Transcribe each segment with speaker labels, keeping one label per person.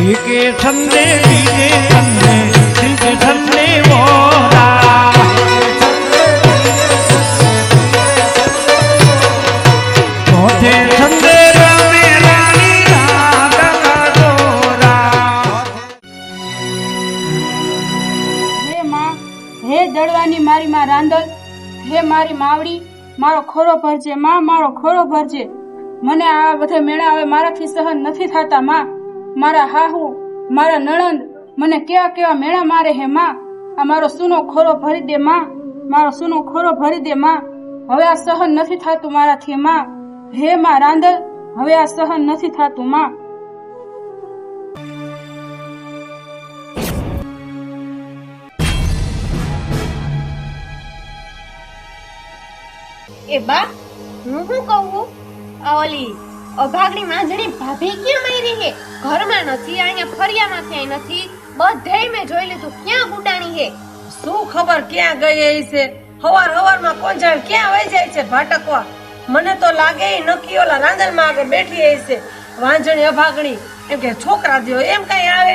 Speaker 1: के ठंडे बीजे ठंडे दिल के ठंडे मोरा मोटे ठंडे रामे रानी राधा डोरा।
Speaker 2: હે માં, હે દળવાની મારી માં રાંદલ, હે મારી માવડી, મારો ખોરો ભરજે માં, મારો ખોરો ભરજે. મને આ બધા મેળા હવે મારાથી સહન નથી થતા માં. મારા હાહુ, મારા નણંદ મને કેવા કેવા મેળા મારે હે માં. આ મારો સૂનો ખોરો ભરી દે માં, મારો સૂનો ખોરો ભરી દે માં. હવે આ સહન નથી થતું મારાથી માં. હે માં રાંદલ, હવે આ સહન નથી થતું માં.
Speaker 3: એ બા, હું શું કહું, ઓલી અભાગની માંજણી ભાભી ક્યાં મારી હે? ઘરમાં નથી, અહીંયા ફરિયામાં ક્યાંય નથી, બધેય મેં જોઈ લીધું. ક્યાં ગુડાણી હે?
Speaker 4: શું ખબર ક્યાં ગઈ છે? હવારમાં કોણ જાણે ક્યાં વહી જાય છે ભટકવા. મને તો લાગે ઈ નક્કી ઓલા રાંદલમાં આગળ બેઠી છે વાંજણી અભાગણી. એમ કે છોકરા દ્યો એમ કઈ આવે?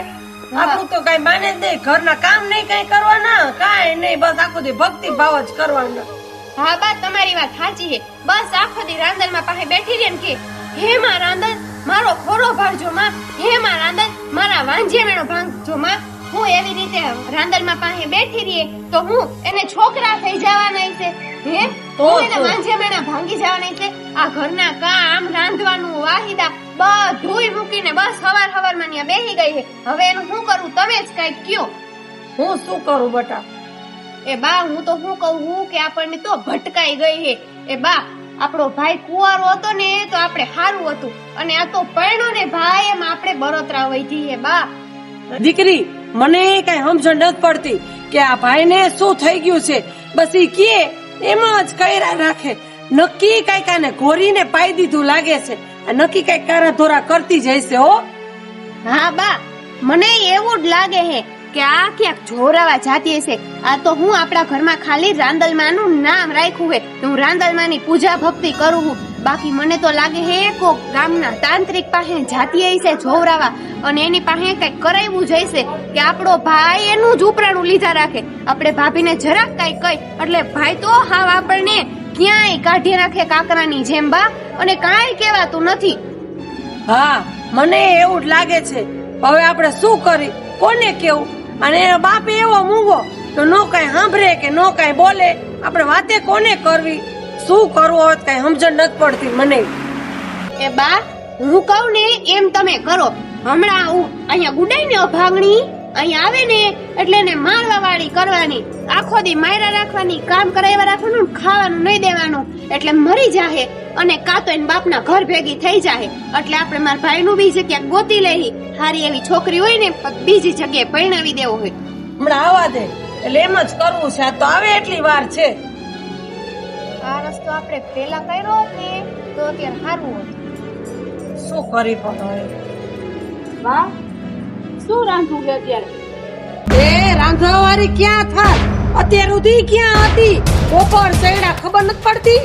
Speaker 4: આપણું તો કઈ માને જ નહીં, ઘરના કામ નહીં કઈ કરવાના, કાંઈ નહીં, બસ આખો દી ભક્તિ ભાવ જ કરવાના.
Speaker 3: હા બા, તમારી વાત સાચી છે. બસ આખો દી રાંદલમાં પાસે બેઠી રહે ને કે હે માં રાંદલ મારો ખોરો ભાંગજો માં, હે માં રાંદલ મારા વાંજેમેણો ભાંગજો માં. હું એવી રીતે રાંદલમાં પાસે બેઠી રહીએ તો હું એને છોકરા થઈ જવાના છે હે? તો એને વાંજેમેણા ભાંગી જવાના છે. આ ઘરના કામ, રાંધવાનું, વાહિદા બધુંય મૂકીને બસ હવારમાં ત્યાં બેસી ગઈ છે. હવે એનું શું કરું, તમે જ કઈક કયો.
Speaker 4: હું શું કરું બટા?
Speaker 3: એ બા, હું તો શું કહું કે આપણને તો ભટકાઈ ગઈ છે. એ બા, આપણો ભાઈ કુંવારો હતો ને તો આપણે સારું હતું, અને આ તો પરણો ને ભાઈ એમ આપણે બરોતરા વધી હે બા.
Speaker 4: દીકરી, મને કઈ સમજણ નથી પડતી કે આ ભાઈ ને શું થઈ ગયું છે. બસ ઈ કે એમાં જ કર્યા રાખે. નક્કી કઈ કાને ઘોરીને પાઈ દીધું લાગે છે. આ નક્કી કઈ કારા ધોરા કરતી જ હશે હો.
Speaker 3: હા બા, મને એવું જ લાગે હે કે આ ક્યાંક જોરાવા જાતી હશે. આ તો હું આપણા ઘરમાં ખાલી રાંદલમાં નું નામ રાખ્યું હે, હું રાંદલમાં ની પૂજા ભક્તિ કરું છું. બાકી મને તો લાગે હે કોક ગામના તાંત્રિક પાસે જાતી હશે જોરાવા, અને એની પાસે કઈક કરાવ્યું જઈશે કે આપણો ભાઈ એનું જ ઉપરાણું લીધા રાખે. આપણે ભાભીને જરાક કઈ કહી એટલે ભાઈ તો હાવ આપણને ક્યાંય કાઢી રાખે કાકરાની જેમ બા, અને કાંઈ કહેવાતું નથી.
Speaker 4: હા, મને એવું જ લાગે છે. હવે આપણે શું કરી, કોને કેવું? અને એનો બાપ એવો મૂંગો તો નો કઈ સાંભળે કે નો કઈ બોલે. આપણે વાતે કોને કરવી? શું કરવું હવે કઈ સમજણ નથી પડતી મને.
Speaker 3: એ બા, હું કહું ને એમ તમે કરો. હમણાં હું અહીંયા ગુડાઈ ને અભાગણી અહીંયા આવે ને એટલે એને મારવા વાળી કરવાની, આખો દી માયરા રાખવાની, કામ કરાવ્યા રાખવાનું, ખાવાનું નહીં દેવાનું, એટલે મરી જાહે. અને કાં તો એના બાપના ઘર ભેગી થઈ જાહે. એટલે આપણે મારા ભાઈનું બી જગ્યા ગોતી લેહી, હારી એવી છોકરી હોય ને બીજી જગ્યાએ પરણાવી દેવો હોય.
Speaker 4: હમણાં આવવા દે, એટલે એમ જ કરવું છે. આ તો આવે એટલી વાર છે.
Speaker 3: આ રસ્તો આપણે પેલા કર્યો ને તો અત્યારે સારું હતું.
Speaker 4: શું કરી પણ હવે?
Speaker 2: વાહ, શું રાંધવું છે અત્યારે?
Speaker 4: એ રાંધવા વાળી ક્યાં થાય? અત્યાર સુધી ક્યાં હતી? બપોર ચડ્યા ખબર નથી પડતી.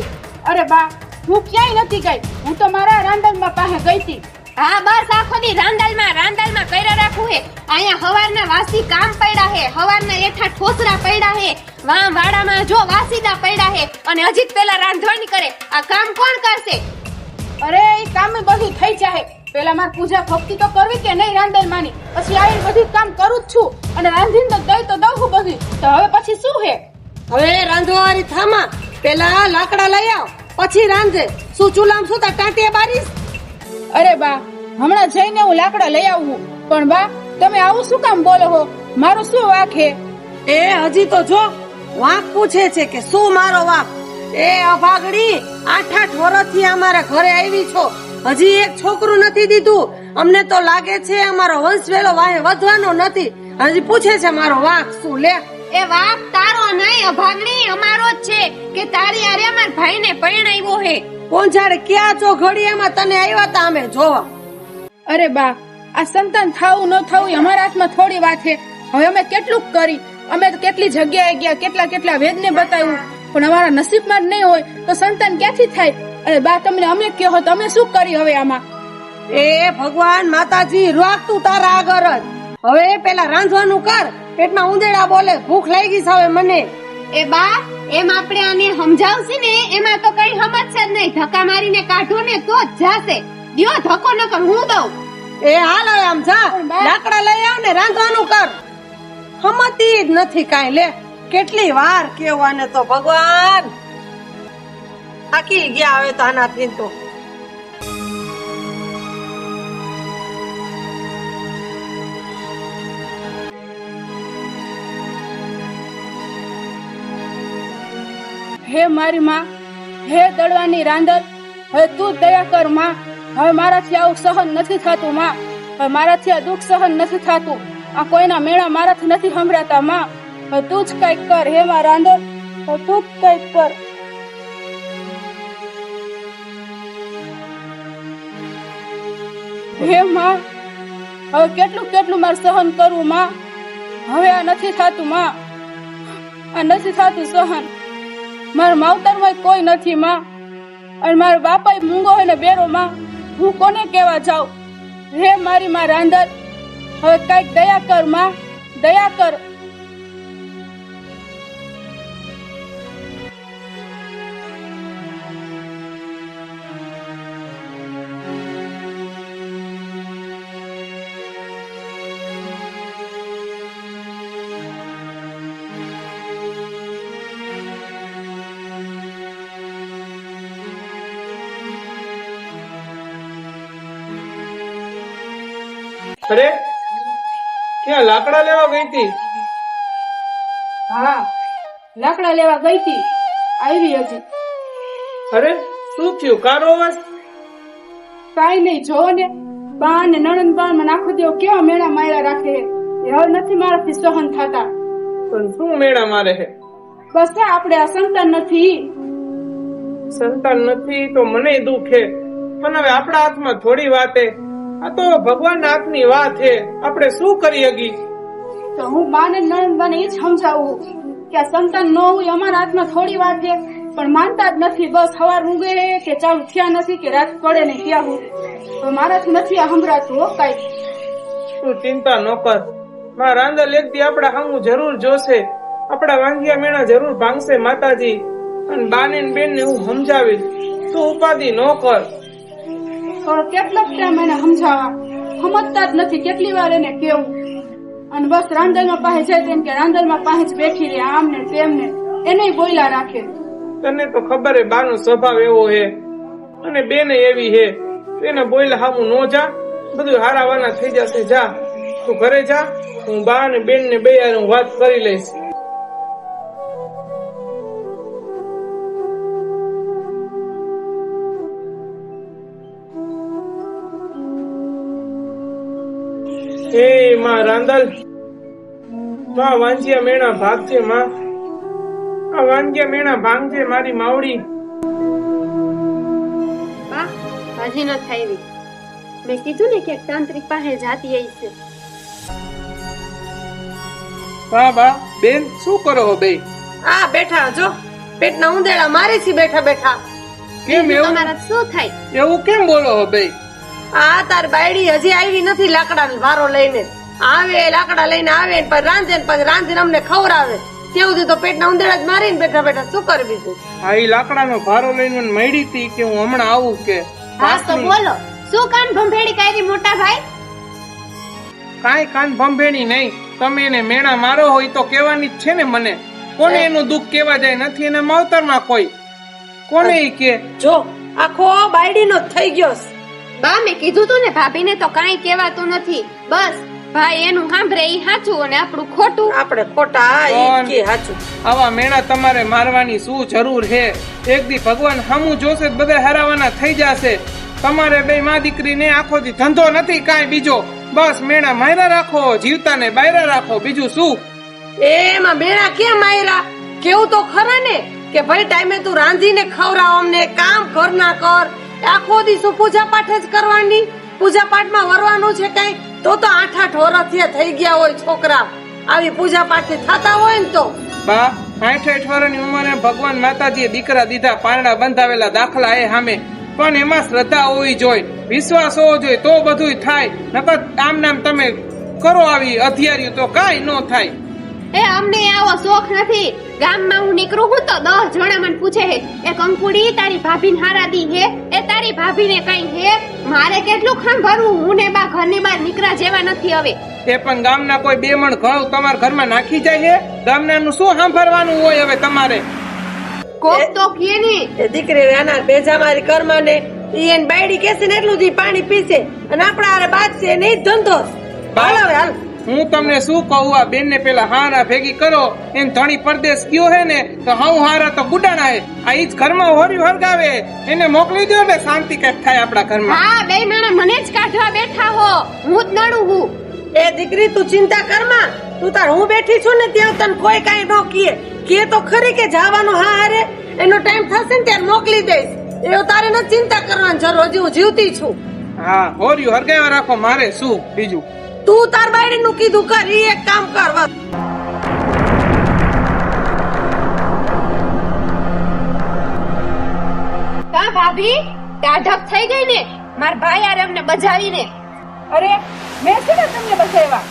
Speaker 2: અરે બા, હું ક્યાંય નથી ગઈ, હું તો મારા રાંદલમાં પાસે ગઈ હતી.
Speaker 3: હા બસ આખો દી રાંદલમાં કર્યા રાખું હે. અહીંયા હવારના વાસી કામ પડ્યા હે, હવારના એઠા ઠોસરા પડ્યા હે, વાડામાં જો વાસીદા પડ્યા હે, અને હજી જ પેલા રાંધવાની કરે. આ કામ કોણ કરશે?
Speaker 2: અરે એ કામ બધું થઈ જાય. પેલા મારે પૂજા ભક્તિ તો કરવી કે નહીં રાંદલમાંની, પછી આવીને બધું કામ કરું જ છું, અને રાંધીને તો દઈ તો દઉં બધું. તો હવે પછી શું હે?
Speaker 4: હવે રાંધવા વાળી થામા, પેલા લાકડા લઈ આવ પછી રાંધે. શું ચૂલામાં સુતા ટાંટિયા બારીશ?
Speaker 2: અરે બા, હમણાં જઈને હું લાકડા લઈ આવું. પણ બા, તમે આવું શું કામ બોલો હો? મારો શું વાંક હે?
Speaker 4: એ હજી તો જો વાંક પૂછે છે કે શું મારો વાંક? એ અભાગડી, 8 વર્ષથી અમારા ઘરે આવી છો, હજી એક છોકરું નથી દીધું. અમને તો લાગે છે અમારો વંશ વેલો વાહે વધવાનો નથી. હજી પૂછે છે મારો વાંક શું? લે,
Speaker 3: એ વાક તારો નહીં અભાગણી, અમારો જ છે કે તારી આરે અમાર ભાઈને પરણાવ્યો હે.
Speaker 4: કોણ જાણે ક્યાં છો ઘડિયામાં તને આવ્યા તા અમે જોવા.
Speaker 2: અરે બા, આ સંતાન થાવું ન થાવું અમારા હાથમાં થોડી વાત છે. હવે અમે કેટલું કરી, અમે તો કેટલી જગ્યાએ ગયા, કેટલા વેદને બતાવ્યું, પણ અમારા નસીબમાં જ નહીં હોય તો સંતાન ક્યાંથી થાય? અરે બા, તમને અમે કહો તો અમે શું કરી હવે આમાં?
Speaker 4: એ ભગવાન માતાજી રોક તું તારા આગળ જ. હવે પેલા રાંધવાનું કર, પેટમાં ઉંદેડા બોલે, ભૂખ લાગી છે હવે મને.
Speaker 3: એ બા એમ આપણે આને સમજાવશે ને એમાં તો કઈ સમજશે જ નહીં. ધક્કા મારીને કાઢો ને તો જ જાશે. દિયો ધક્કો ન કર, હું દઉં.
Speaker 4: એ હાલ હવે આમ જા, લાકડા લઈ આવ ને રાંધવાનું કર. હમતી જ નથી કાંઈ. લે કેટલી વાર કેવાને તો ભગવાન થાકી ગયા હવે તો આનાથી તો.
Speaker 2: હે મારી માં, હે દળવાની રાંદલ, હવે તું જ દયા કર માં. હવે મારાથી આવું સહન નથી થતું માં. હવે મારાથી આ દુઃખ સહન નથી થતું. આ કોઈના મેળા મારાથી નથી સંભળાતા માં. હવે તું જ કઈક કર હે માં રાંદલ, હવે તું જ કઈક કર. હે માં, હવે કેટલું કેટલું મારે સહન કરવું માં. હવે આ નથી થતું માં, આ નથી થતું સહન. મારા માવતરમાં કોઈ નથી માં, અને મારા બાપા મૂંગો હોય ને બેરો માં. હું કોને કેવા જાઉં? હે મારી માં રાંધલ, હવે કઈક દયા કર માં, દયા કર.
Speaker 5: અરે ક્યાં લાકડા લેવા ગઈ હતી?
Speaker 2: હા, લાકડા લેવા ગઈ હતી, આવી હજી.
Speaker 5: અરે શું થયું? કારો અવાજ?
Speaker 2: કાઈ નહીં, જોવો ને બા ને નણંદ બા માં નાખો દેવો કેવા મેળા માર્યા રાખે. એ હવે નથી મારાથી સહન થતા.
Speaker 5: પણ શું મેળા મારે છે?
Speaker 2: બસ આપણે આ સંતાન નથી.
Speaker 5: સંતાન નથી તો મને દુઃખ છે, પણ હવે આપણા હાથમાં થોડી વાત છે. આ તો ભગવાન હાથની વાત છે, આપણે શું કરી હકી?
Speaker 2: તો હું બા ને નણંદ બા ને એ જ સમજાવું કે આ સંતાન ન હોય અમારા હાથમાં થોડી વાત છે, પણ માનતા જ નથી. બસ સવાર ઊંઘે કે ચાલુ થયા નથી કે રાત પડે ને ક્યાં હું. હવે મારાથી નથી આ સંભળાતું હો કાંઈ.
Speaker 5: તું ચિંતા ન કર, મારા રાંદલ એક દી આપડા હામું જરૂર જોશે. આપડા વાંગિયા મેળા જરૂર ભાંગશે માતાજી, અને બાને ને બેન ને હું સમજાવીશ. તું ઉપાધિ ન કર.
Speaker 2: હવે કેટલોક ટાઈમ એને સમજાવવા, સમજતા જ નથી. કેટલી વાર એને કેવું, અને બસ રાંદલમાં પાસે જાય તેમ કે રાંદલમાં પાસે જ બેઠી રહે, આમ ને તેમ ને એને બોલ્યા રાખે.
Speaker 5: તને તો ખબર હે બાનો સ્વભાવ એવો હે, અને બેને એવી હે. એને બોલ્યા હામું નો જા, બધું હારાવાના થઈ જશે. જા તું ઘરે જા, હું બા ને બેન ને બે યાર હું વાત કરી લઈશ. એ માં રાંદલ, માં વાંજિયા મેણા ભાગજે. માં આ વાંજિયા મેણા ભાંગજે મારી માવડી.
Speaker 3: બા હજી ન થઈ. મેં કીધું ને કે તાંત્રિક પાસે જાતી આવી છે.
Speaker 5: બા બા બેન શું કરો હો બે?
Speaker 4: આ બેઠા જો, પેટના ઉંદેડા મારે છે બેઠા બેઠા.
Speaker 5: કેમ એવું?
Speaker 3: તમારા શું થાય?
Speaker 5: એવું કેમ બોલો હો બે?
Speaker 4: આ તાર બાયડી હજી આવી નથી લાકડા વારો લઈને. આવે લાકડા લઈને આવે ને પછી રાંધે ને પછી રાંધીને અમને ખવડાવે. તેવું તો પેટના ઉંદેડા જ મારીને બેઠા બેઠા શું કરી બીજું?
Speaker 5: આ ઈ લાકડાનો ભારો લઈને મને મળી હતી કે હું હમણાં આવું કે.
Speaker 3: હા તો બોલો, શું કાન ભંભેડી કરી મોટા ભાઈ?
Speaker 5: કાંઈ કાન ભંભેણી નહીં. તમે એને મેણા મારો હોય તો કેવાની જ છે ને મને. કોને એનું દુઃખ કેવા જાય? નથી એના માવતરમાં કોઈ. કોને ઈ કે?
Speaker 4: જો આખો બાયડી નો થઈ ગયો.
Speaker 3: બા મેં કીધું તું ને ભાભીને તો કાંઈ કહેવાતું નથી. બસ ભાઈ એનું સાંભળે ઈ સાચું અને આપણું ખોટું.
Speaker 4: આપણે ખોટા ઈ કે સાચું.
Speaker 5: આવા મેણા તમારે મારવાની શું જરૂર છે? એક દી ભગવાન હામું જોશે તો બધા હરાવાના થઈ જશે. તમારે બે માં દીકરીને આખો દી ધંધો નથી કાંઈ બીજો. બસ મેણા માયરા રાખો, જીવતાને બાયરા રાખો, બીજું શું?
Speaker 4: એમાં મેણા કેમ માયરા? કેવું તો ખરા ને કે ભાઈ ટાઈમે તું રાંધીને ખવડાવ, અમને કામ કર ના કર. આખો દિવસ પૂજા પાઠ જ કરવાની. પૂજા પાઠમાં વરવાનું છે કઈ? તો 8-8 વર્ષ થઈ ગયા હોય છોકરા. આવી પૂજા પાઠ થતા હોય ને તો
Speaker 5: બા 60 વર્ષની ઉંમરે ભગવાન માતાજીએ દીકરા દીધા, પારણા બંધાવેલા, દાખલા એ સામે. પણ એમાં શ્રદ્ધા હોવી જોઈએ. વિશ્વાસ હોવો જોઈએ તો બધું થાય, નકર આમ નામ તમે કરો આવી અધિયારીઓ તો કાંઈ ન થાય.
Speaker 3: એ અમને આવો શોખ નથી. ગામમાં હું નીકળું હું તો 10 જણા મને પૂછે હે, એ કંકુડી તારી ભાભીને હારાદી હે, એ તારી ભાભીને કઈ હે. મારે કેટલું સાંભળવું? હું ને બા ઘરની બહાર નીકળા જેવા નથી હવે.
Speaker 5: એ પણ ગામના કોઈ 2 મણ ઘઉં તમારા ઘરમાં નાખી જાય છે, ગામનાનું શું સાંભળવાનું હોય હવે તમારે?
Speaker 3: કોક તો કે ને
Speaker 4: એ દીકરી એના બેજા મારી કર્મા ને ઈ એને બાયડી કેસે ને એટલું જ ઈ પાણી પીશે અને આપણા હારે બાજશે ને ઈ જ ધંધો હાલ હવે હાલ.
Speaker 5: હું તમને શું કહું, આ બેન ને પેલા હારા ભેગી કરો. એને ધણી પરદેશ ગયો હે ને તો હું હારા તો ગુડાણા હે. આ ઈ જ ઘરમાં હોરી હરગાવે, એને મોકલી દો ને શાંતિ કઈક થાય આપણા ઘરમાં.
Speaker 3: હા, બે માણા મને જ કાઢવા બેઠા હો, હું જ નડું હું.
Speaker 4: એ દીકરી તું ચિંતા કરમાં, તું તાર હું બેઠી છું ને ત્યાં તને કોઈ કાઈ ન કે તો ખરી કે જવાનું. હા હારે એનો ટાઈમ થશે ને ત્યારે મોકલી દઈશ. એવું તારે ન ચિંતા કરવાની જરૂર, હજી હું જીવતી છું.
Speaker 5: હા, હોરી હરગાવા રાખો, મારે શું બીજું.
Speaker 4: તું તાર બાયડી નું કીધું કર, ઈ એક કામ કર.
Speaker 3: કા ભાભી ટાઢક થઈ ગઈ ને માર ભાઈ આરે અમને બજાવીને.
Speaker 2: અરે મેં છે ને તમને બચાવ્યા.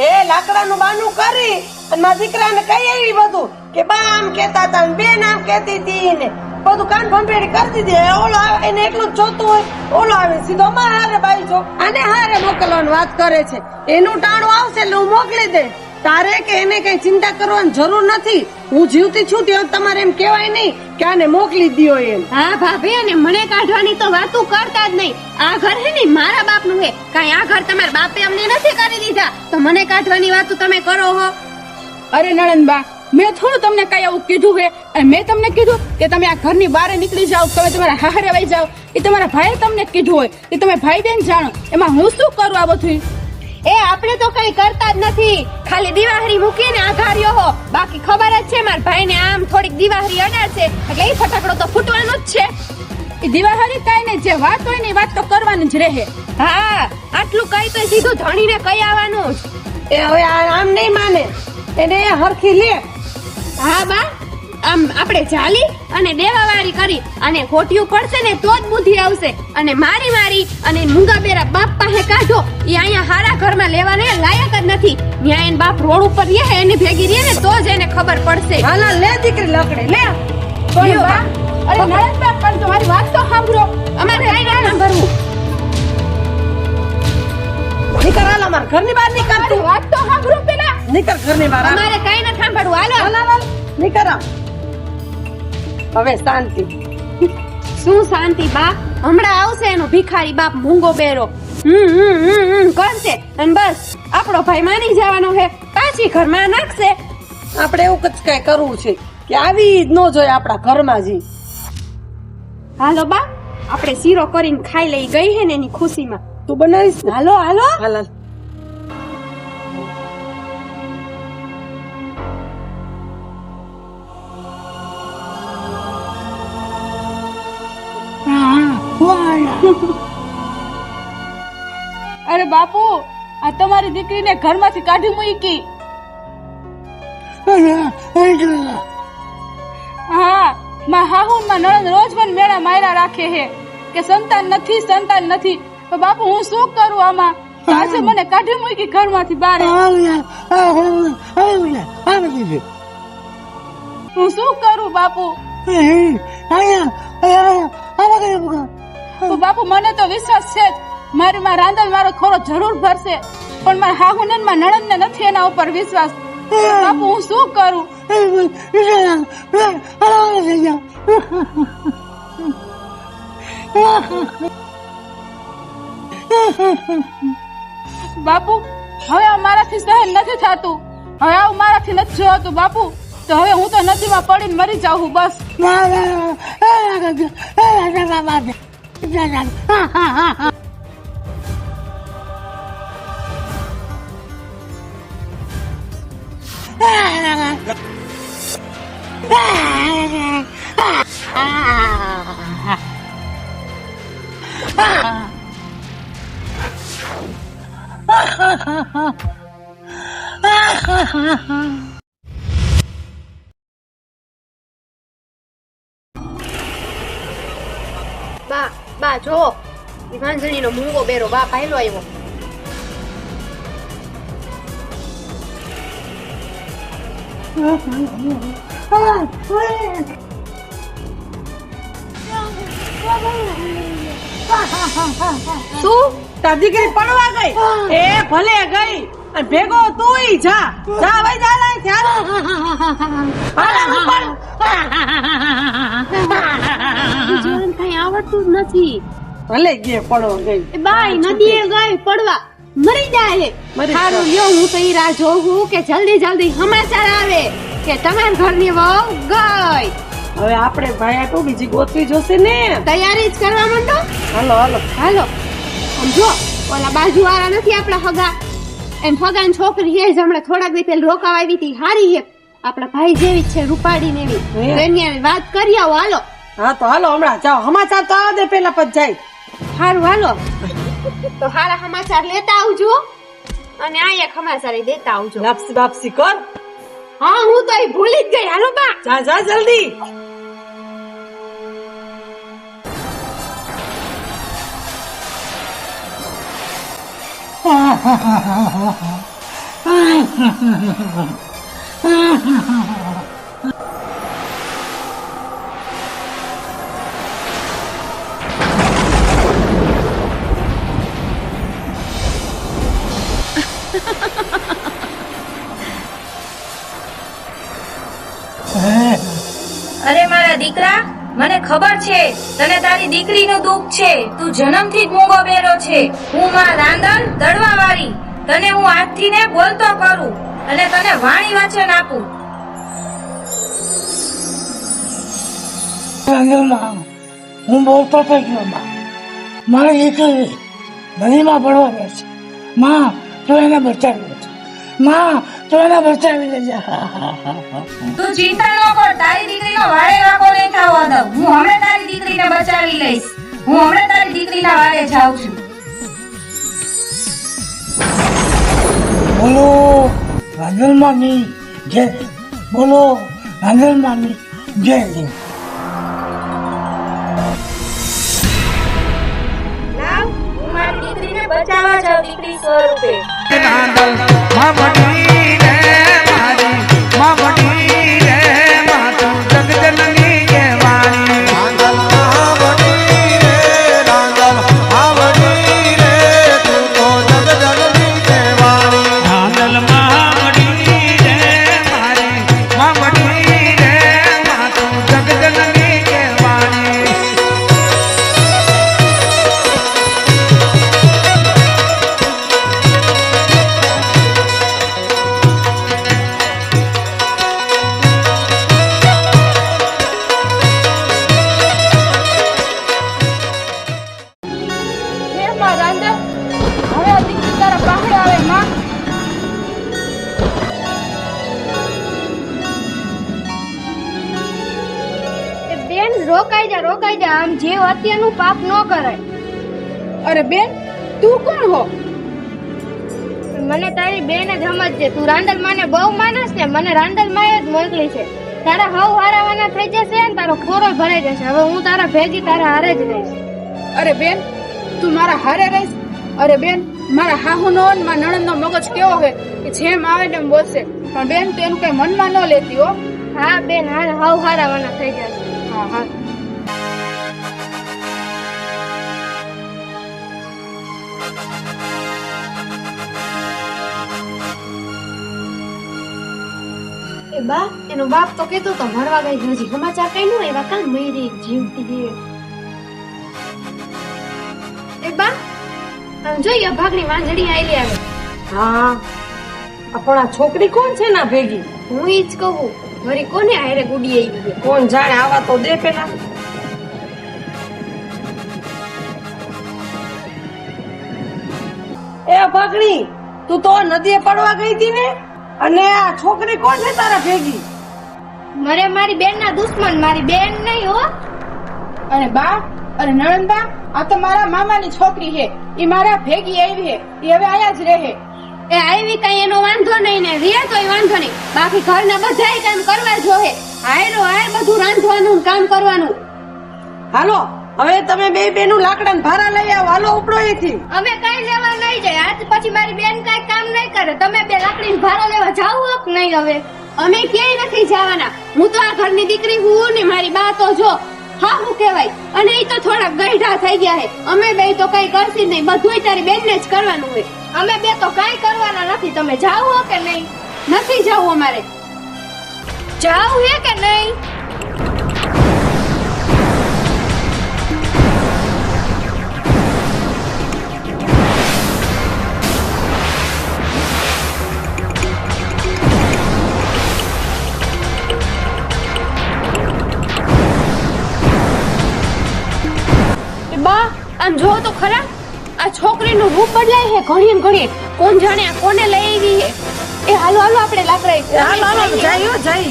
Speaker 4: એ લાકડાનું બાનું કરી અને મારા દીકરાને કહી આવી બધું કે બા આમ કેતા હતા ને બેન આમ કેતી હતી ને બધું કાન ભંભેડી કરી દીધી. ઓલો આવે એને એટલું જ જોતું હોય, ઓલો આવે સીધો માં હારે બાઈ જો અને હારે મોકલવાની વાત કરે છે. એનું ટાણું આવશે એટલે હું મોકલી દે. તારે કે એને કઈ ચિંતા કરવાની જરૂર નથી. હું જીવતી છું ત્યાં તમારે એમ કેવાય નહીં કે આને મોકલી દ્યો એમ.
Speaker 3: હા ભાભી, અને મને કાઢવાની તો વાતો કરતા જ નહીં. આ ઘર હે ને મારા બાપનું હે, કાઈ આ ઘર તમારા બાપે અમને નથી કરી દીધા તો મને કાઢવાની વાતો તમે કરો હો.
Speaker 2: અરે નણંદબા, મેં થોડું તમને કઈ આવું કીધું હે? અને મેં તમને કીધું કે તમે આ ઘરની બહાર નીકળી જાઓ, તમે તમારા હારે વહી જાઓ? એ તમારા ભાઈએ તમને કીધું હોય કે તમે ભાઈ બેન જાણો. એમાં હું શું કરું આ બધું?
Speaker 3: એ આપણે તો કઈ કરતા જ નથી, ખાલી દિવાહરી મૂકીને આઘાર્યો હો. બાકી ખબર જ છે મારા ભાઈને આમ થોડીક દિવાહરી અડાડશે એટલે એ ફટાકડો તો ફૂટવાનો જ છે.
Speaker 2: એ દિવાહરી કાઈ નહીં, જે વાત હોય ને એ વાત તો કરવાની જ રહે.
Speaker 3: હા, આટલું કઈ તો સીધું ધણીને કઈ આવવાનું જ.
Speaker 4: એ હવે આમ નહીં માને, એને હરખી લે.
Speaker 3: હા બા, આમ આપણે ચાલી અને દેવાવારી કરી અને ખોટિયું પડશે ને તો જ બુદ્ધિ આવશે. અને મારી અને મૂંગા બેરા બાપ પાસે કાઢો, એ અહીંયા હારા ઘરમાં લેવાને લાયક જ નથી. ન્યા એન બાપ રોડ ઉપર રહે એની ભેગી રહે ને તો જ એને ખબર પડશે.
Speaker 4: હાલા લે દીકરી લકડે લે.
Speaker 2: પણ બા, અરે નણંદબા, પણ તમારી વાત તો સાંભળો.
Speaker 3: અમારે કઈ ના સાંભળવું.
Speaker 4: નીકળ હાલ, અમાર ઘરની બહાર નીકળ.
Speaker 2: તમારી વાત તો સાંભળો પેલા.
Speaker 4: નીકળ ઘરની બહાર.
Speaker 3: અમારે કઈ ના સાંભળવું. હાલો
Speaker 4: નીકળ. હવે શાંતિ.
Speaker 3: શું શાંતિ બા? હમણાં આવશે એનો ભિખારી બાપ મૂંગો બેરો, કરશે અને બસ આપણો ભાઈ માની જવાનો છે, પાછી ઘરમાં નાખશે.
Speaker 4: આપણે એવું જ કઈ કરવું છે કે આવી જ ન જોઈએ આપણા ઘરમાં જી.
Speaker 3: હાલો બા, આપણે શીરો કરીને ખાઈ લઈ ગઈ હે ને એની ખુશીમાં.
Speaker 4: તું બનાવીશ ને?
Speaker 3: હાલો હાલો.
Speaker 4: હાલ
Speaker 2: અરે બાપુ, આ તમારી દીકરીને ઘરમાંથી કાઢી મૂકી. હા, માં હાહુ માં નણંદ રોજ મને મેળા માર્યા રાખે હે કે સંતાન નથી. તો બાપુ હું શું કરું આમાં? આજે મને કાઢી મૂકી ઘરમાંથી બહાર. હું શું કરું બાપુ? તો બાપુ મને તો વિશ્વાસ છે જ, મારી માં રાંદલ મારો ખોરો જરૂર ભરશે, પણ મારા હાહુને માં નણંદ ને નથી એના ઉપર વિશ્વાસ. બાપુ હું શું કરું? બાપુ હવે આ મારાથી સહન નથી થતું, હવે આવું મારાથી નથી જોવાતું બાપુ. તો હવે હું તો નદીમાં પડીને મરી જાઉં બસ.
Speaker 3: બા જો વાંજણીનો મૂંગો બેરો બાપ આયલો આવ્યો.
Speaker 4: શું તાર દીકરી પડવા ગઈ? એ ભલે ગઈ અને ભેગો તુંય જા જા વઈ જા લાય ત્યાં
Speaker 3: જીવન કઈ આવડતું જ નથી.
Speaker 4: ભલે ગે પડવા ગઈ.
Speaker 3: એ બાઈ નદીએ ગઈ પડવા મરી જાય.
Speaker 4: મરી
Speaker 3: સારું લ્યો હું તો ઈ રાહ જોઉં છું કે જલ્દી જલ્દી સમાચાર આવે કે તમારા ઘરની વહુ ગઈ.
Speaker 4: હવે આપણે ભાઈ આટલું બીજી ગોતવી જોશે ને.
Speaker 3: તૈયારી જ કરવા માંડો.
Speaker 4: હાલો હાલો
Speaker 3: હાલો આમ જો ઓલા બાજુ વાળા નથી આપણા હગા એમ હગાની છોકરી છે જ હમણાં થોડાક દી પેલા રોકાવા આવી હતી હારી છે આપણા ભાઈ જેવી જ છે રૂપાડી ને એવી
Speaker 4: હે?
Speaker 3: એની હારે વાત કરી આવો. હાલો
Speaker 4: હા તો હાલો હમણાં જાઓ સમાચાર તો આવા દે પેલા પછી જાય.
Speaker 3: હારું હાલો તો હારા સમાચાર લેતા આવજો અને અહીંયા સમાચાર દેતા આવજો.
Speaker 4: લાપસી બાપસી કર.
Speaker 3: હા હું તો અહીં ભૂલી જ ગઈ. હાલો બા
Speaker 4: જા જા જલ્દી.
Speaker 6: અરે મારા દીકરા, મને ખબર છે તને તારી દીકરીનું દુઃખ છે. તું જન્મથી જ મૂંગો બેરો છે. હું માં રાંદલ દડવાવાળી તને હું આજથી ને બોલતો કરું અને તને વાણી વચન આપું.
Speaker 7: હું બોલતો થઈ ગયો માં. મારી દીકરી નદીમાં પડવા દે છે. માં તું એને બચાવી લેજે. માં તું એને બચાવી લેજે.
Speaker 6: તું ચિંતા ન કર, તારી દીકરીનો વાળે વાંકો નહીં થવા દઉં. હું હમણાં તારી દીકરીને બચાવી લઈશ. હું હમણાં તારી દીકરીના વાળે જાઉં છું.
Speaker 7: બોલો રાંધણમાંની જય. બોલો રાંધણમાંની જય.
Speaker 6: લાવ, હું મારી દીકરીને બચાવવા જાઉં દીકરી સ્વરૂપે.
Speaker 1: રાંદલ મામડી રે મારી મામડી રે માતું જગજનની કહેવાણી.
Speaker 8: રાંદલ આવડી રે રાંદલ આવડી રે તું તો જગજનની કહેવાણી.
Speaker 1: રાંદલ મામડી રે મારી મામડી રે માતું જગજનની કહેવાણી.
Speaker 2: હે માં રાંધણ, હવે આ દીકરી તારા પાસે આવે માં.
Speaker 3: એ બેન રોકાઈ જા આમ જે અત્યારનું પાપ ન કરાય.
Speaker 2: અરે બેન, તું કોણ હો?
Speaker 3: મને તારી બેન જ સમજજે. તું રાંદલ માને બહુ માનસ ને મને રાંદલ માએ જ મોકલી છે. તારા હવ હારાવાના થઈ જશે ને તારો ખોરો ભરાઈ જશે. હવે હું તારા ભેગી તારા હારે જ રહીશ.
Speaker 2: અરે બેન, તું મારા હારે રહીશ? અરે બેન, મારા હાહુનો અને મારા નણંદનો મગજ કેવો છે કે જેમ આવે ને એમ બોલશે. પણ બેન તેનું કઈ મનમાં ન લેતી હો.
Speaker 3: હા બેન હાલ હવ હારાવાના થઈ જશે.
Speaker 2: હા હા.
Speaker 3: એ બા એનો બાપ તો કેતો તો મરવા ગઈ છે. હજી સમાચાર કઈ નું એવા કામ મરી જીવતી છે. એ બા આમ જોઈએ ભાગની વાંજડી આયલી આવે.
Speaker 4: હા પણ આ છોકરી કોણ છે ના ભેગી?
Speaker 3: હું ઈ જ કહું વળી કોને હારે ગુડી આવી છે.
Speaker 4: કોણ જાણે, આવા તો દે પેલા. એ ભાગણી, તું તો નદીએ પડવા ગઈ હતી ને, અને આ છોકરી કોણ છે તારા ભેગી?
Speaker 3: મરે મારી બેન ના દુશ્મન, મારી બેન નહીં હો.
Speaker 2: અરે બા, અરે નણંદબા, આ તો મારા મામાની છોકરી છે. ઈ મારા ભેગી આવી છે. ઈ હવે અહીંયા જ રહે.
Speaker 3: એ આવી કઈ એનો વાંધો નહીં ને રે તોય વાંધો નહીં. બાકી ઘરના બધાય કામ કરવા જોહે. હાયરો હાય બધું રાંધવાનું કામ કરવાનું.
Speaker 4: હાલો હવે તમે બે બેનું લાકડા ભારા લઈ આવો, હાલો ઉપડો અહીંથી.
Speaker 3: અમે કઈ લેવા નહીં જાય આજ પછી મારી બેન કઈ કામ નહીં કરે. તમે બે લાકડીને ભારો લેવા જાવ કે નહીં? હવે અમે ક્યાંય નથી જવાના. હું તો આ ઘરની દીકરી હું ને મારી બા તો જો હા હું કહેવાય. અને એ તો થોડા ગઈઢા થઈ ગયા છે. અમે બે તો કઈ કરતી નહીં, બધું તારી બેનને જ કરવાનું હોય. અમે બે તો કઈ કરવાના નથી. તમે જાવ કે નહીં? નથી જવું અમારે. જાવ હે કે નહીં? બા આમ જો તો ખરા, આ છોકરીનું રૂપ બદલાય છે ઘણી ને ઘણી. કોણ જાણે આ કોને લઈ આવી છે. એ હાલો હાલો આપણે લાકડા
Speaker 4: હાલો હાલો જઈ હો જઈ.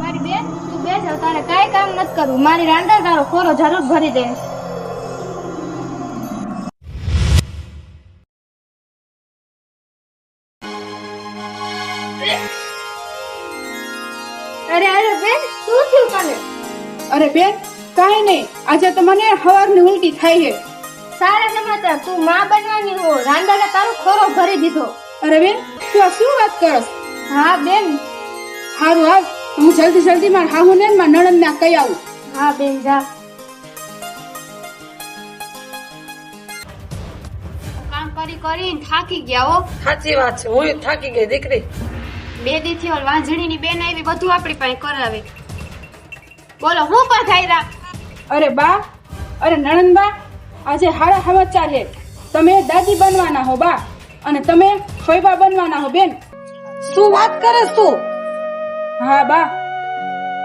Speaker 3: મારી બેન તું બે જાવ, તારે કાંઈ કામ નથી કરવું. મારી રાંડા તારો ખોરો જરૂર ભરી દે. અરે અરે બેન શું થયું તને?
Speaker 2: અરે બેન કાંઈ નહીં, આજે તો મને સવારની ઉલટી થાય છે.
Speaker 3: સારા સમાચાર, તું માં બનવાની હો. રાંડાને તારો ખોરો ભરી દીધો.
Speaker 2: અરે બેન તું આ શું વાત કરસ?
Speaker 3: હા બેન.
Speaker 2: હારું હાલ, હું જલ્દી જલ્દી મારા હાહુને ને મારા નણંદને કહી આવું.
Speaker 3: હા બેન જા. કામ કરી કરીને થાકી ગયા હો.
Speaker 4: સાચી વાત છે, હું થાકી ગઈ દીકરી.
Speaker 3: બે દી થી ઓલ વાંજણીની બેન આવી, બધું આપણી પાસે કરાવે. બોલો હું પધાર્યા?
Speaker 2: અરે બા, અરે નણંદ બા, આજે હારા સમાચાર છે. તમે દાદી બનવાના હો બા, અને તમે ફોઈબા બનવાના હો બેન.
Speaker 4: શું વાત કરસ તું?
Speaker 2: હા બા,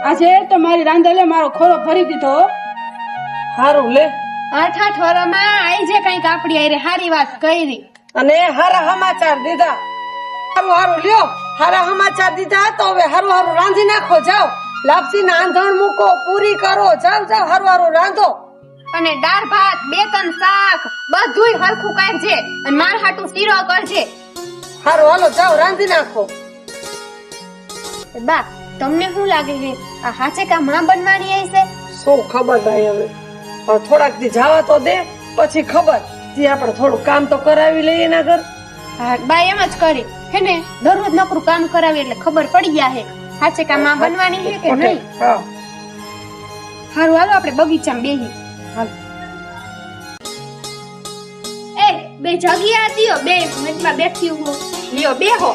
Speaker 2: આજે તો મારી રાંધલે મારો ખોરો ભરી દીધો હો.
Speaker 4: હારું લે.
Speaker 3: 8 વર્ષમાં આઈ જે કઈક આપડી આરે હારી વાત કરી.
Speaker 4: અને હારા સમાચાર દીધા. હારું હારું લ્યો, હારા સમાચાર દીધા તો હવે હારું હારું રાંધી નાખો. જાઓ લાપસી ના આંધણ મૂકો, પૂરી કરો. જાઓ જાઓ હારું હારું રાંધો.
Speaker 3: અને દાળ ભાત 2-3 શાક બધુંય હરખું કાઢજે. અને માર હાટું શીરો કરજે.
Speaker 4: હારું હાલો જાઓ રાંધી નાખો.
Speaker 3: બા તમને શું લાગે છે આ હાચે કા માં બનવાની આઈ છે?
Speaker 4: શું ખબર ભાઈ, હવે થોડાક દી જવા તો દે, પછી ખબર. જે આપણે થોડું કામ તો કરાવી લઈએ એના ઘર.
Speaker 3: હા બા એમ જ કરી હે ને, દરરોજ નકરું કામ કરાવી એટલે ખબર પડી ગયા હે હાચે કા માં બનવાની છે કે નહીં.
Speaker 4: હા
Speaker 3: હારું હાલો આપણે બગીચામાં બેહી. એ બે જગ્યા દિયો, 2 મિનિટમાં બેઠી હું. લ્યો બેહો.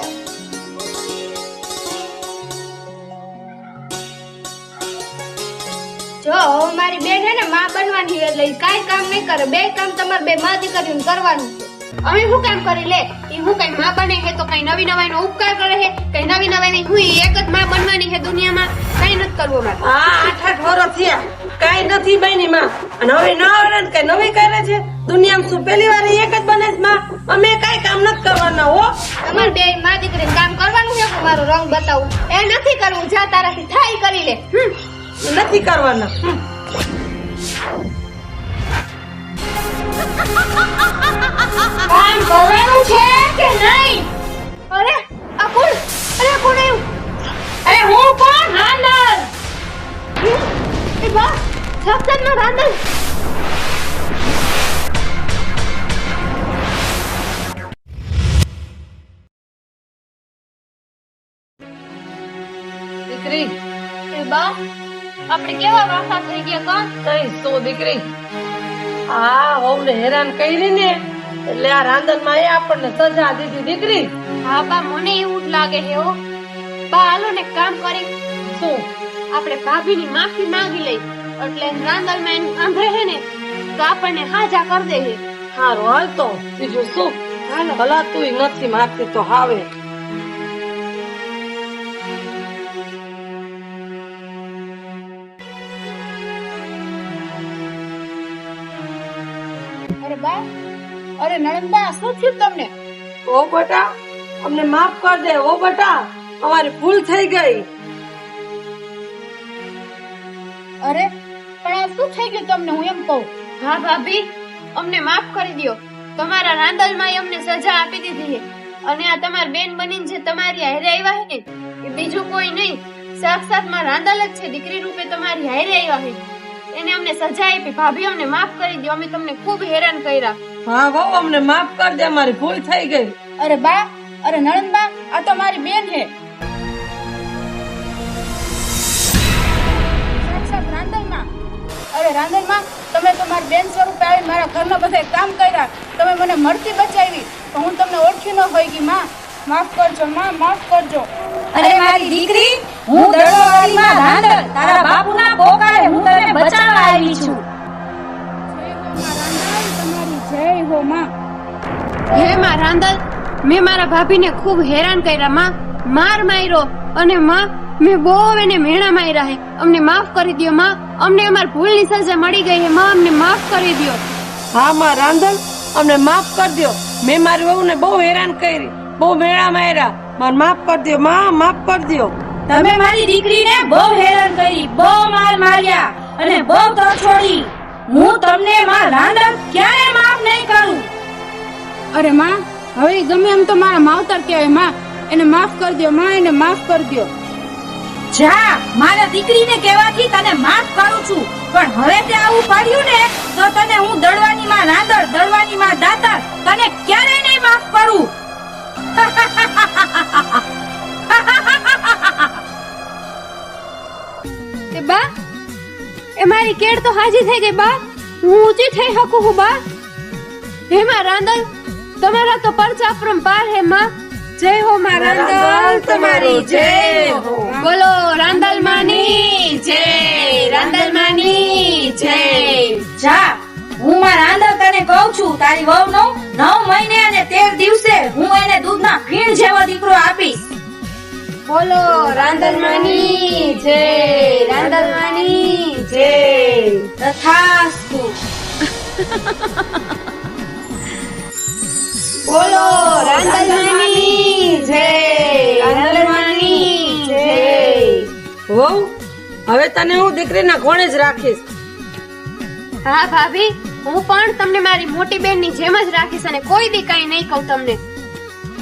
Speaker 3: જો મારી બેન હે ને માં બનવાની એટલે કાઈ કામ નહીં કરે. 2 કામ તમારે 2 માં દીકરીને કરવાનું છે. અમે શું કામ કરી લે? ઈ હું કઈ માં બને છે તો કઈ નવી નવાઈ નો ઉપકાર કરે છે, કઈ નવી નવાઈ હું એક જ માં બનવાની છે દુનિયામાં. કઈ નથી કરવું મારે.
Speaker 4: હા 8 વર્ષ થયા, કઈ નથી બની માં. અને હવે ન આવડે ને કઈ નવી કરે છે દુનિયામાં. શું પહેલી વાર એક જ બને છે માં? અમે કઈ કામ નથી કરવાના હો.
Speaker 3: તમારે 2 માં દીકરીને કામ કરવાનું છે કે મારો રંગ બતાવું? એ નથી કરવું. જા તારાથી થાય કરી લે.
Speaker 4: નથી કરવાના.
Speaker 3: કામ કરવાનું છે કે નહીં? અરે આ કોણ? અરે કોણ આવ્યું? અરે હું કોણ? રાંદલ. એ બા સફસદનો રાંદલ.
Speaker 4: દીકરી
Speaker 3: એ બા આપણે કેવા વાફા થઈ ગયા કાં?
Speaker 4: કઈ શું દીકરી, આ વહુને હેરાન કરી ને એટલે આ રાંધણ માં આપણને સજા દીધી દીકરી.
Speaker 3: હા બા મને એવું જ લાગે છે હો. બા હાલો ને કામ કરી.
Speaker 4: શું
Speaker 3: આપણે ભાભીની માફી માંગી લઈ એટલે રાંદલ માં આંભળે છે ને તો આપણને હાજા કરી દે છે.
Speaker 4: હારું હાલ તો બીજું શું.
Speaker 3: હાલો
Speaker 4: ભલા તું નથી માગતી તો હાવે.
Speaker 2: અરે બા, અરે નણંદબા શું થયું તમને?
Speaker 4: ઓ બેટા અમને માફ કર દે. ઓ બેટા અમારી ભૂલ થઈ ગઈ.
Speaker 2: અરે પણ આ શું થઈ ગયું તમને? હું એમ કહું.
Speaker 3: હા ભાભી અમને માફ કરી દો. તમારા રાંદલ માં અમને સજા આપી દીધી છે. અને આ તમારી બેન બનીને જે તમારી હારે આવ્યા છે ને એ બીજું કોઈ નહીં, સાક્ષાત માં રાંદલ જ છે. દીકરી રૂપે તમારી હારે આવ્યા છે. એને અમને સજા આપી. ભાભી અમને માફ કરી દો, અમે તમને ખૂબ હેરાન કર્યા.
Speaker 4: હા વહુ અમને માફ કરી દે, અમારી ભૂલ થઈ ગઈ.
Speaker 2: અરે બા, અરે નણંદ બા, આ તો મારી બેન છે. સાક્ષાત રાંદલમાં. અરે રાંદલમાં, તમે તો મારી બેન સ્વરૂપે આવી મારા ઘરના બધા કામ કર્યા. તમે મને મળતી બચાવી, તો હું તમને ઓળખી ન હોય ગઈ. માં માફ કરજો, માં માફ કરજો.
Speaker 6: અરે મારી દીકરી, હું દડવાવાળી માં રાંદલ, તારા બાપુના પોકારે હું તને બચાવવા આવી છું.
Speaker 2: જય હો માં.
Speaker 3: હે માં રાંદલ, મેં મારા ભાભીને ખૂબ હેરાન કર્યા. માં માર માર્યો, અને માં મેં બહુ એને મેણા માર્યા હે. અમને માફ કરી દો માં, અમને અમારી ભૂલની સજા મળી ગઈ હે. માં અમને માફ કરી દો.
Speaker 4: હા માં રાંધલ, અમને માફ કરી દો. મેં મારી વહુને બહુ હેરાન કરી, બહુ મેળા માર્યા. મને માફ કરી દો માં, માફ કરી દો.
Speaker 6: તમે મારી દીકરીને બહુ હેરાન કરી, બહુ માર માર્યા અને બહુ તરછોડી. હું તમને માં રાંદલ ક્યારે માફ નહીં કરું.
Speaker 2: અરે માં, હવે ઈ ગમે એમ તો મારા માવતર કહેવાય. માં એને માફ કરી દો, માં એને માફ કરી દો.
Speaker 6: જા, મારા દીકરીને કહેવાથી તને માફ કરું છું, પણ હવે તે આવું કર્યું ને તો તને હું દડવાની માં રાંદલ, દડવાની માં દાતાર તને ક્યારેય નહીં માફ કરું.
Speaker 3: એ બા, એ મારી કેડ તો હાજી થઈ ગઈ. બા હું ઊંચી થઈ શકું હું. બા હે માં રાંદલ, તમારા તો પરચા પરંપાર હે. માં જય હો માં રાંદલ, તમારી જય હો. બોલો રાંદલ માની જય, રાંદલ માની જય.
Speaker 6: જા, હું માં રાંદલ તને કહું છું, તારી વહુનો 9 મહિને અને 13 દિવસે હું એને દૂધના ફીણ જેવો દીકરો આપીશ.
Speaker 3: બોલો રાંદલ માની જય, રાંદલ માની જય.
Speaker 6: તથાસ્તુ.
Speaker 3: બોલો રાંદલ માની જય, રાંદલ માની જય.
Speaker 4: વહુ, હવે તને હું દીકરીના ઘોણે જ રાખીશ.
Speaker 3: હા ભાભી, હું પણ તમને મારી મોટી બેનની જેમ જ રાખીશ, અને કોઈ દી કઈ નહીં કહું તમને.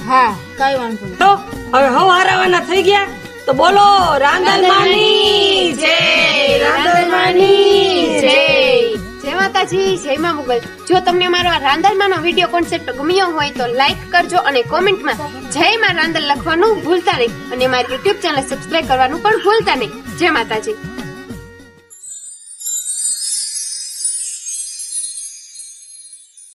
Speaker 2: હા, કઈ વાંધો નહીં.
Speaker 4: તો હવે હવ હારાવાના થઈ ગયા, તો બોલો રાંદલ માની જય, રાંદલ માની જય.
Speaker 3: જય માતાજી, જય માં મુગલ. જો તમને અમારો આ રાંદલમાંનો વિડીયો કોન્સેપ્ટ ગમ્યો હોય તો લાઈક કરજો, અને કોમેન્ટમાં જય માં રાંદલ લખવાનું ભૂલતા નહીં, અને મારી યુટ્યુબ ચેનલ સબસ્ક્રાઇબ કરવાનું પણ ભૂલતા નહીં. જય માતાજી.